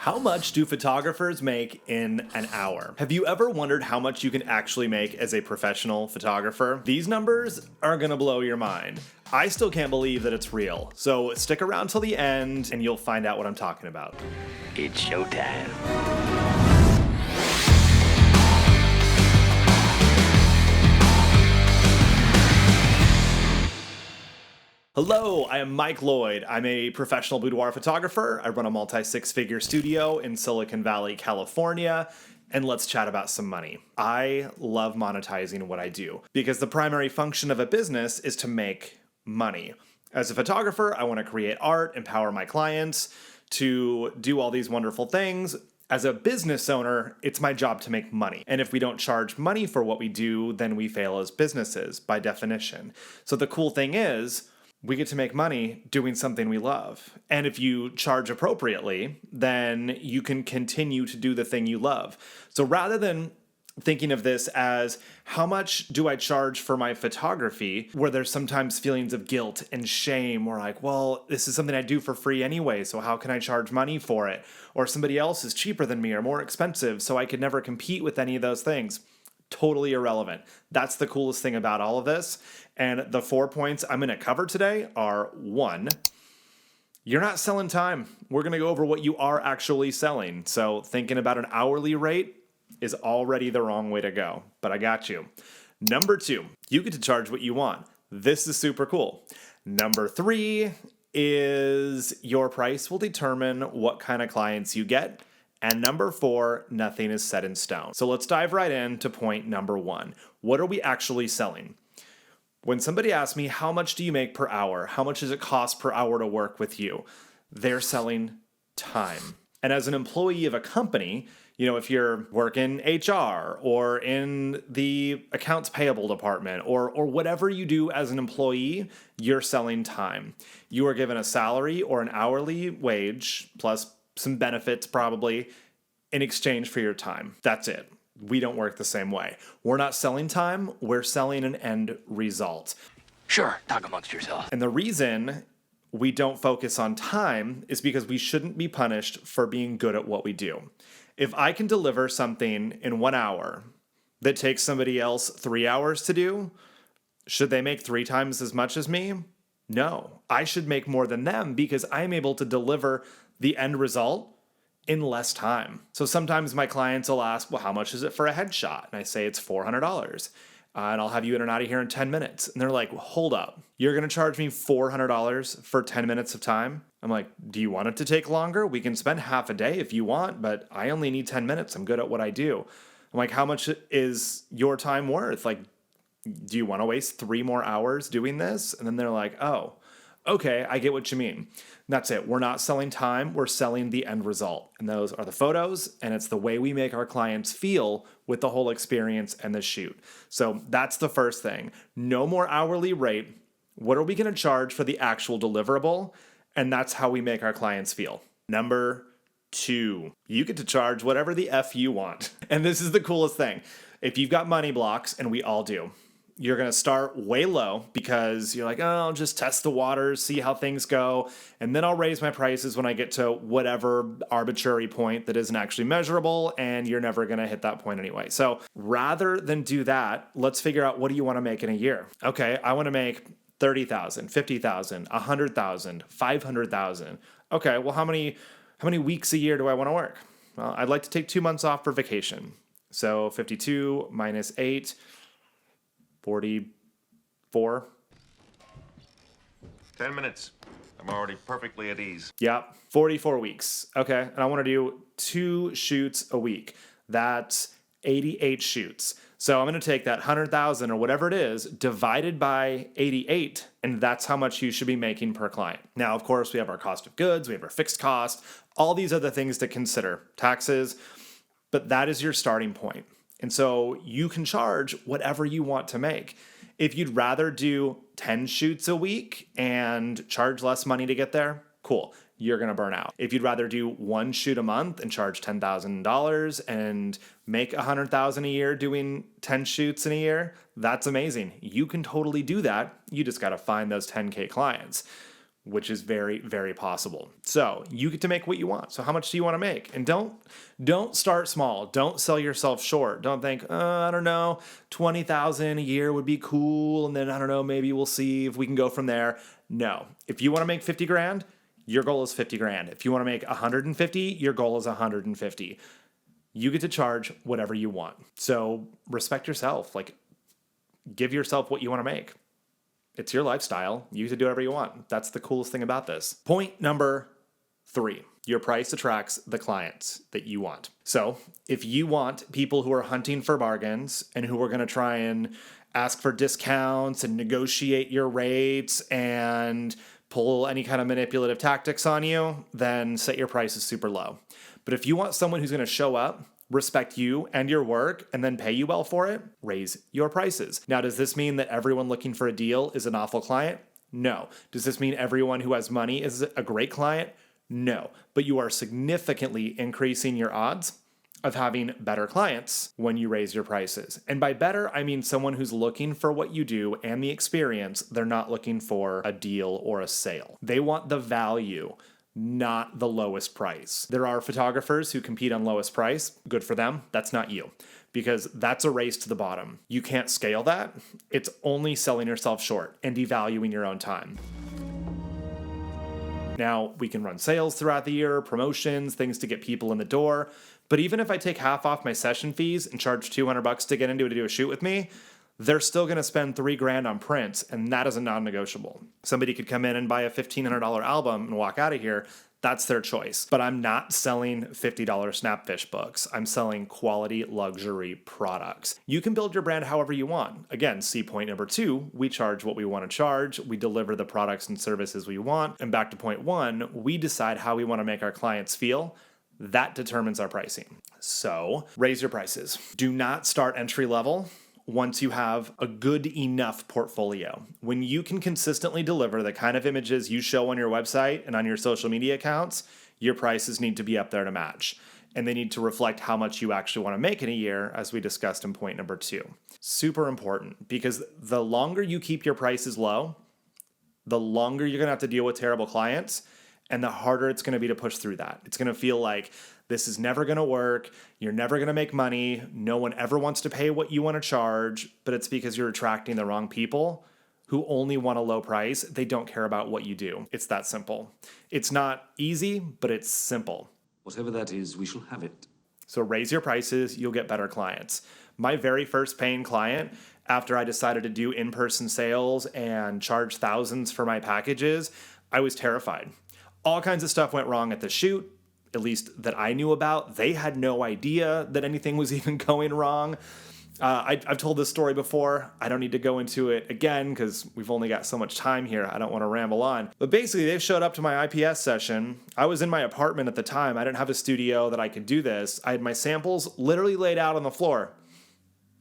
How much do photographers make in an hour? Have you ever wondered how much you can actually make as a professional photographer? These numbers are gonna blow your mind. I still can't believe that it's real. So stick around till the end and you'll find out what I'm talking about. It's showtime. Hello, I am Mike Lloyd. I'm a professional boudoir photographer. I run a multi-six-figure studio in Silicon Valley, California, and let's chat about some money. I love monetizing what I do because the primary function of a business is to make money. As a photographer, I want to create art, empower my clients to do all these wonderful things. As a business owner, it's my job to make money. And if we don't charge money for what we do, then we fail as businesses by definition. So the cool thing is, we get to make money doing something we love. And if you charge appropriately, then you can continue to do the thing you love. So rather than thinking of this as how much do I charge for my photography, where there's sometimes feelings of guilt and shame, or like, well, this is something I do for free anyway, so how can I charge money for it? Or somebody else is cheaper than me or more expensive, so I could never compete with any of those things. Totally irrelevant. That's the coolest thing about all of this. And the 4 points I'm going to cover today are: 1, you're not selling time. We're going to go over what you are actually selling. So thinking about an hourly rate is already the wrong way to go, but I got you. Number 2, you get to charge what you want. This is super cool. Number 3 is your price will determine what kind of clients you get. And number 4, nothing is set in stone. So let's dive right into point number 1. What are we actually selling? When somebody asks me, how much do you make per hour? How much does it cost per hour to work with you? They're selling time. And as an employee of a company, if you're working HR or in the accounts payable department or whatever you do as an employee, you're selling time. You are given a salary or an hourly wage plus some benefits probably in exchange for your time. That's it. We don't work the same way. We're not selling time, we're selling an end result. Sure, talk amongst yourselves. And the reason we don't focus on time is because we shouldn't be punished for being good at what we do. If I can deliver something in 1 hour that takes somebody else 3 hours to do, should they make 3 times as much as me? No, I should make more than them because I'm able to deliver the end result in less time. So sometimes my clients will ask, well, how much is it for a headshot? And I say it's $400. And I'll have you in and out of here in 10 minutes. And they're like, well, hold up. You're going to charge me $400 for 10 minutes of time? I'm like, do you want it to take longer? We can spend half a day if you want, but I only need 10 minutes. I'm good at what I do. I'm like, how much is your time worth? Like, do you want to waste 3 more hours doing this? And then they're like, oh, okay, I get what you mean. That's it. We're not selling time. We're selling the end result. And those are the photos, and it's the way we make our clients feel with the whole experience and the shoot. So that's the first thing. No more hourly rate. What are we going to charge for the actual deliverable? And that's how we make our clients feel. Number 2, you get to charge whatever the F you want. And this is the coolest thing. If you've got money blocks, and we all do, you're going to start way low because you're like, oh, I'll just test the waters, see how things go, and then I'll raise my prices when I get to whatever arbitrary point that isn't actually measurable, and you're never going to hit that point anyway. So rather than do that, let's figure out, what do you want to make in a year? Okay, I want to make 30,000, 50,000, 100,000, 500,000. Okay, well, how many weeks a year do I want to work? Well, I'd like to take 2 months off for vacation. So 52 minus 8, 44. 10 minutes. I'm already perfectly at ease. Yeah, 44 weeks. Okay, and I want to do 2 shoots a week. That's 88 shoots. So I'm going to take that 100,000 or whatever it is, divided by 88, and that's how much you should be making per client. Now, of course, we have our cost of goods, we have our fixed cost, all these other things to consider, taxes, but that is your starting point. And so you can charge whatever you want to make. If you'd rather do 10 shoots a week and charge less money to get there, cool. You're going to burn out. If you'd rather do 1 shoot a month and charge $10,000 and make $100,000 a year doing 10 shoots in a year, that's amazing. You can totally do that. You just got to find those 10K clients. which is very, very possible. So you get to make what you want. So how much do you want to make? And don't start small. Don't sell yourself short. Don't think, I don't know, 20,000 a year would be cool. And then I don't know, maybe we'll see if we can go from there. No, if you want to make 50 grand, your goal is 50 grand. If you want to make 150, your goal is 150. You get to charge whatever you want. So respect yourself. Like, give yourself what you want to make. It's your lifestyle. You get to do whatever you want. That's the coolest thing about this. Point number 3, your price attracts the clients that you want. So if you want people who are hunting for bargains and who are going to try and ask for discounts and negotiate your rates and pull any kind of manipulative tactics on you, then set your prices super low. But if you want someone who's going to show up, respect you and your work, and then pay you well for it, raise your prices. Now, does this mean that everyone looking for a deal is an awful client? No. Does this mean everyone who has money is a great client? No. But you are significantly increasing your odds of having better clients when you raise your prices. And by better, I mean someone who's looking for what you do and the experience. They're not looking for a deal or a sale. They want the value, not the lowest price. There are photographers who compete on lowest price. Good for them. That's not you, because that's a race to the bottom. You can't scale that. It's only selling yourself short and devaluing your own time. Now, we can run sales throughout the year, promotions, things to get people in the door. But even if I take half off my session fees and charge $200 to get into to do a shoot with me, they're still going to spend $3,000 on prints, and that is a non-negotiable. Somebody could come in and buy a $1,500 album and walk out of here. That's their choice. But I'm not selling $50 Snapfish books. I'm selling quality luxury products. You can build your brand however you want. Again, see point number 2, we charge what we want to charge. We deliver the products and services we want. And back to point 1, we decide how we want to make our clients feel. That determines our pricing. So raise your prices. Do not start entry level once you have a good enough portfolio. When you can consistently deliver the kind of images you show on your website and on your social media accounts, your prices need to be up there to match. And they need to reflect how much you actually want to make in a year, as we discussed in point number 2. Super important, because the longer you keep your prices low, the longer you're going to have to deal with terrible clients, and the harder it's going to be to push through that. It's going to feel like this is never going to work. You're never going to make money. No one ever wants to pay what you want to charge, but it's because you're attracting the wrong people who only want a low price. They don't care about what you do. It's that simple. It's not easy, but it's simple. Whatever that is, we shall have it. So raise your prices, you'll get better clients. My very first paying client, after I decided to do in-person sales and charge thousands for my packages, I was terrified. All kinds of stuff went wrong at the shoot, at least that I knew about. They had no idea that anything was even going wrong. I've told this story before. I don't need to go into it again because we've only got so much time here. I don't want to ramble on. But basically, they showed up to my IPS session. I was in my apartment at the time. I didn't have a studio that I could do this. I had my samples literally laid out on the floor.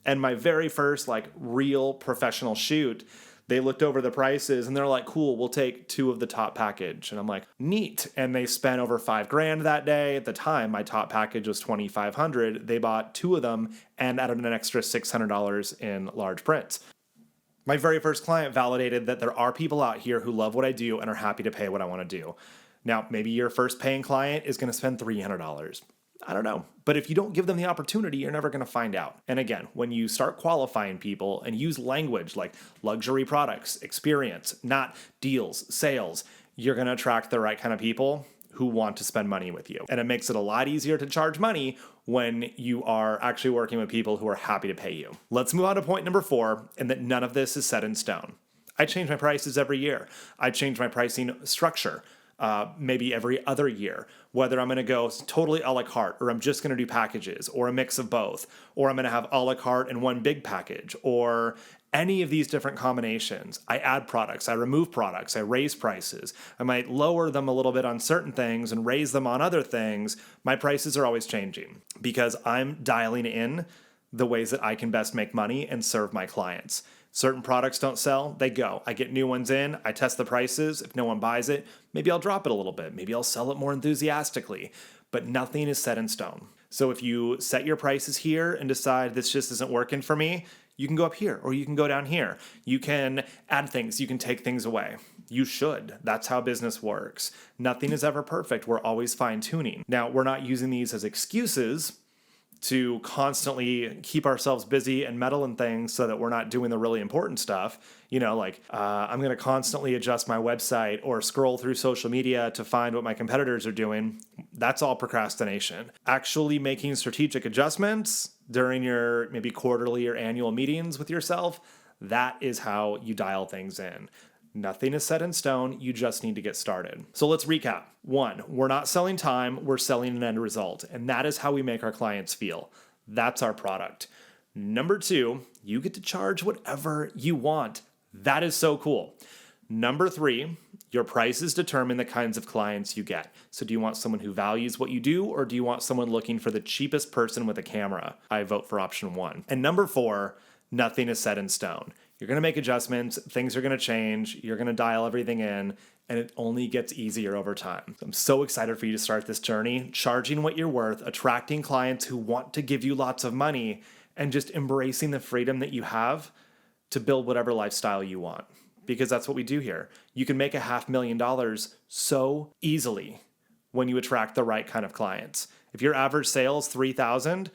And my very first real professional shoot, they looked over the prices and they're like, cool, we'll take 2 of the top package. And I'm like, neat. And they spent over $5,000 that day. At the time, my top package was $2,500. They bought 2 of them and added an extra $600 in large prints. My very first client validated that there are people out here who love what I do and are happy to pay what I want to do. Now, maybe your first paying client is going to spend $300. I don't know. But if you don't give them the opportunity, you're never going to find out. And again, when you start qualifying people and use language like luxury products, experience, not deals, sales, you're going to attract the right kind of people who want to spend money with you. And it makes it a lot easier to charge money when you are actually working with people who are happy to pay you. Let's move on to point number 4, and that none of this is set in stone. I change my prices every year. I change my pricing structure. Maybe every other year, whether I'm going to go totally a la carte, or I'm just going to do packages, or a mix of both, or I'm going to have a la carte and one big package, or any of these different combinations. I add products, I remove products, I raise prices. I might lower them a little bit on certain things and raise them on other things. My prices are always changing because I'm dialing in the ways that I can best make money and serve my clients. Certain products don't sell, they go. I get new ones in, I test the prices. If no one buys it, maybe I'll drop it a little bit. Maybe I'll sell it more enthusiastically, but nothing is set in stone. So if you set your prices here and decide this just isn't working for me, you can go up here or you can go down here. You can add things, you can take things away. You should. That's how business works. Nothing is ever perfect. We're always fine-tuning. Now, we're not using these as excuses to constantly keep ourselves busy and meddle in things so that we're not doing the really important stuff. You know, like I'm going to constantly adjust my website or scroll through social media to find what my competitors are doing. That's all procrastination. Actually making strategic adjustments during your maybe quarterly or annual meetings with yourself, that is how you dial things in. Nothing is set in stone. You just need to get started. So let's recap. 1, we're not selling time. We're selling an end result. And that is how we make our clients feel. That's our product. Number 2, you get to charge whatever you want. That is so cool. Number 3, your prices determine the kinds of clients you get. So do you want someone who values what you do, or do you want someone looking for the cheapest person with a camera? I vote for option 1. And number 4, nothing is set in stone. You're going to make adjustments, things are going to change, you're going to dial everything in, and it only gets easier over time. I'm so excited for you to start this journey, charging what you're worth, attracting clients who want to give you lots of money, and just embracing the freedom that you have to build whatever lifestyle you want. Because that's what we do here. You can make $500,000 so easily when you attract the right kind of clients. If your average sales 3,000,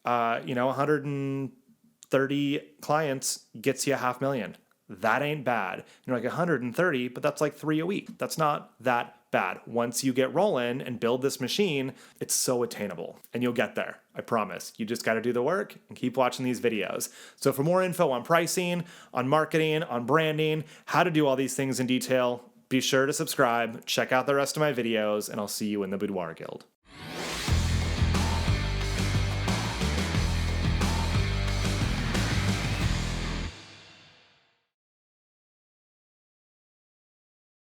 130 clients gets you $500,000. That ain't bad. You're like 130, but that's like 3 a week. That's not that bad. Once you get rolling and build this machine, it's so attainable and you'll get there. I promise. You just got to do the work and keep watching these videos. So for more info on pricing, on marketing, on branding, how to do all these things in detail, be sure to subscribe, check out the rest of my videos, and I'll see you in the Boudoir Guild.